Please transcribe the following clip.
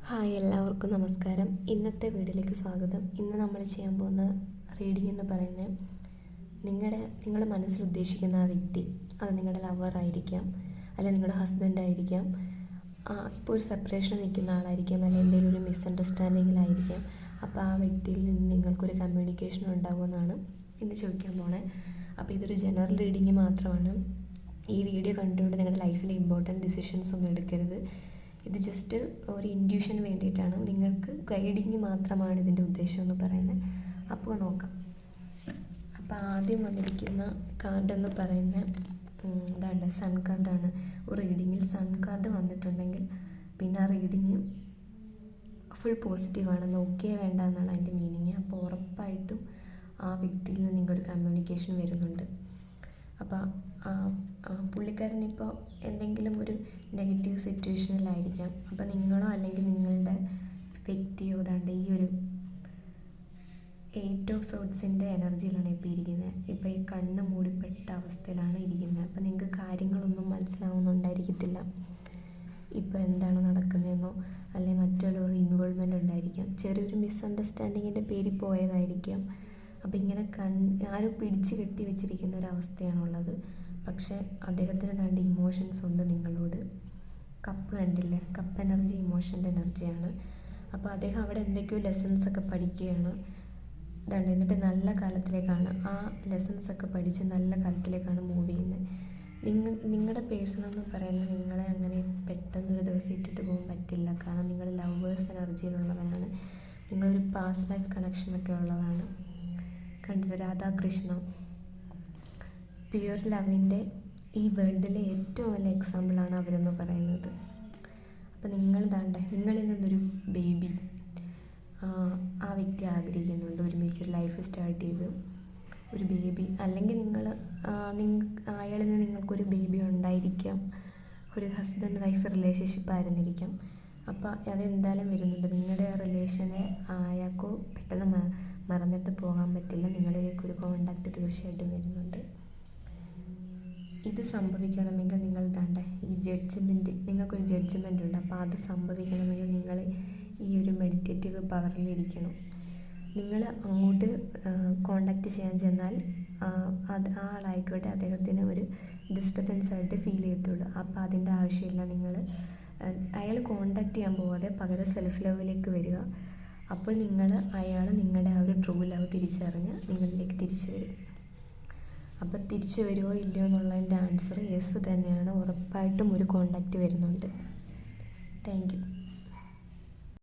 Hi, എല്ലാവർക്കും നമസ്കാരം. ഇന്നത്തെ വീഡിയോയിലേക്ക് സ്വാഗതം. ഇന്ന് നമ്മൾ ചെയ്യാൻ പോകുന്ന റീഡിംഗ് എന്ന് പറയുന്നത് നിങ്ങൾ മനസ്സിൽ ഉദ്ദേശിക്കുന്ന ആ വ്യക്തി, അത് നിങ്ങളുടെ ലവറായിരിക്കാം, അല്ലെങ്കിൽ നിങ്ങളുടെ ഹസ്ബൻഡായിരിക്കാം, ഇപ്പോൾ ഒരു സെപ്പറേഷൻ നിൽക്കുന്ന ആളായിരിക്കാം, അല്ലെങ്കിൽ എന്തെങ്കിലും ഒരു മിസ്അണ്ടർസ്റ്റാൻഡിങ്ങിലായിരിക്കാം. അപ്പോൾ ആ വ്യക്തിയിൽ നിന്ന് നിങ്ങൾക്കൊരു കമ്മ്യൂണിക്കേഷൻ ഉണ്ടാകുമെന്നാണ് ഇന്ന് ചോദിക്കാൻ പോണേ. അപ്പോൾ ഇതൊരു ജനറൽ റീഡിങ് മാത്രമാണ്. ഈ വീഡിയോ കണ്ടുകൊണ്ട് നിങ്ങളുടെ ലൈഫിലെ ഇമ്പോർട്ടൻറ്റ് ഡിസിഷൻസ് ഒന്നും എടുക്കരുത്. ഇത് ജസ്റ്റ് ഒരു ഇൻഡ്യൂഷന് വേണ്ടിയിട്ടാണ്, നിങ്ങൾക്ക് ഗൈഡിങ് മാത്രമാണ് ഇതിൻ്റെ ഉദ്ദേശം എന്ന് പറയുന്നത്. അപ്പോൾ നോക്കാം. അപ്പോൾ ആദ്യം വന്നിരിക്കുന്ന കാർഡെന്ന് പറയുന്നത് ഇതാണ്, സൺ കാർഡാണ്. ഒരു റീഡിങ്ങിൽ സൺ കാർഡ് വന്നിട്ടുണ്ടെങ്കിൽ പിന്നെ ആ റീഡിങ് ഫുൾ പോസിറ്റീവാണ്, നോക്കിയേ വേണ്ട എന്നാണ് അതിൻ്റെ മീനിങ്. അപ്പോൾ ഉറപ്പായിട്ടും ആ വ്യക്തിയിൽ നിന്ന് നിങ്ങൾക്കൊരു കമ്മ്യൂണിക്കേഷൻ വരുന്നുണ്ട്. അപ്പോൾ പുള്ളിക്കാരനിപ്പോൾ എന്തെങ്കിലും ഒരു നെഗറ്റീവ് സിറ്റുവേഷനിലായിരിക്കാം. അപ്പോൾ നിങ്ങളോ അല്ലെങ്കിൽ നിങ്ങളുടെ വ്യക്തിയോ ദാണ്ട് ഈ ഒരു 8 ഓഫ് സോർട്സിൻ്റെ എനർജിയിലാണ് ഇപ്പോൾ ഇരിക്കുന്നത്. ഇപ്പോൾ ഈ കണ്ണ് മൂടിപ്പെട്ട അവസ്ഥയിലാണ് ഇരിക്കുന്നത്. അപ്പോൾ നിങ്ങൾക്ക് കാര്യങ്ങളൊന്നും മനസ്സിലാവുന്നുണ്ടായിരിക്കത്തില്ല, ഇപ്പോൾ എന്താണ് നടക്കുന്നതെന്നോ അല്ലെങ്കിൽ മറ്റുള്ളവർ ഇൻവോൾവ്മെൻ്റ് ഉണ്ടായിരിക്കാം. ചെറിയൊരു മിസ്അണ്ടർസ്റ്റാൻഡിങ്ങിൻ്റെ പേരിൽ പോയതായിരിക്കാം. അപ്പോൾ ഇങ്ങനെ ആരും പിടിച്ച് കെട്ടി വെച്ചിരിക്കുന്ന ഒരവസ്ഥയാണുള്ളത്. പക്ഷേ അദ്ദേഹത്തിന് വേണ്ട ഇമോഷൻസ് ഉണ്ട് നിങ്ങളോട്. കപ്പ് കണ്ടില്ലേ, കപ്പ് എനർജി ഇമോഷൻ്റെ എനർജിയാണ്. അപ്പോൾ അദ്ദേഹം അവിടെ എന്തൊക്കെയോ ലെസൺസൊക്കെ പഠിക്കുകയാണ്. ഇതാണ്, എന്നിട്ട് നല്ല കാലത്തിലേക്കാണ് ആ ലെസൺസൊക്കെ പഠിച്ച് നല്ല കാലത്തിലേക്കാണ് മൂവ് ചെയ്യുന്നത്. നിങ്ങളുടെ പേഴ്സൺ എന്ന് പറയുന്നത് നിങ്ങളെ അങ്ങനെ പെട്ടെന്നൊരു ദിവസം ഇട്ടിട്ട് പോകാൻ പറ്റില്ല. കാരണം നിങ്ങൾ ലവേഴ്സ് എനർജിയിലുള്ളവരാണ്. നിങ്ങളൊരു പാസ്റ്റ് ലൈഫ് കണക്ഷനൊക്കെ ഉള്ളതാണ്. കണ്ടില്ല, രാധാകൃഷ്ണ പ്യുവർ ലവിൻ്റെ ഈ വേൾഡിലെ ഏറ്റവും വലിയ എക്സാമ്പിളാണ് അവരെന്ന് പറയുന്നത്. അപ്പോൾ നിങ്ങളിൽ നിന്നൊരു ബേബി ആ വ്യക്തി ആഗ്രഹിക്കുന്നുണ്ട്. ഒരുമിച്ച് ലൈഫ് സ്റ്റാർട്ട് ചെയ്ത് ഒരു ബേബി, അല്ലെങ്കിൽ അയാളിൽ നിന്ന് നിങ്ങൾക്കൊരു ബേബി ഉണ്ടായിരിക്കാം. ഒരു ഹസ്ബൻഡ് വൈഫ് റിലേഷൻഷിപ്പ് ആയിരുന്നിരിക്കാം. അപ്പോൾ അതെന്തായാലും വരുന്നുണ്ട്. നിങ്ങളുടെ റിലേഷനെ അയാൾക്ക് പെട്ടെന്ന് മറന്നിട്ട് പോകാൻ പറ്റില്ല. നിങ്ങളിലേക്കൊരു കോണ്ടാക്റ്റ് തീർച്ചയായിട്ടും വരുന്നുണ്ട്. ഇത് സംഭവിക്കണമെങ്കിൽ നിങ്ങൾ ഈ ജഡ്ജ്മെൻറ്റ്, നിങ്ങൾക്കൊരു ജഡ്ജ്മെൻ്റ് ഉണ്ട്. അപ്പോൾ അത് സംഭവിക്കണമെങ്കിൽ നിങ്ങൾ ഈ ഒരു മെഡിറ്റേറ്റീവ് പവറിലിരിക്കണം. നിങ്ങൾ അങ്ങോട്ട് കോണ്ടാക്റ്റ് ചെയ്യാൻ ചെന്നാൽ അത് ആ ആളായിക്കോട്ടെ അദ്ദേഹത്തിന് ഒരു ഡിസ്റ്റർബൻസ് ആയിട്ട് ഫീൽ ചെയ്യത്തുള്ളൂ. അപ്പോൾ അതിൻ്റെ ആവശ്യമില്ല. അയാൾ കോണ്ടാക്റ്റ് ചെയ്യാൻ പോകാതെ പകരം സെൽഫ് ലവിലേക്ക് വരിക. അപ്പോൾ അയാൾ നിങ്ങളുടെ ആ ഒരു ട്രൂ ലവ് തിരിച്ചറിഞ്ഞ് നിങ്ങളിലേക്ക് തിരിച്ചു വരും. അപ്പോൾ തിരിച്ചു വരുമോ ഇല്ലയോ എന്നുള്ളതിൻ്റെ ആൻസർ യെസ് തന്നെയാണ്. ഉറപ്പായിട്ടും ഒരു കോണ്ടാക്റ്റ് വരുന്നുണ്ട്. Thank you.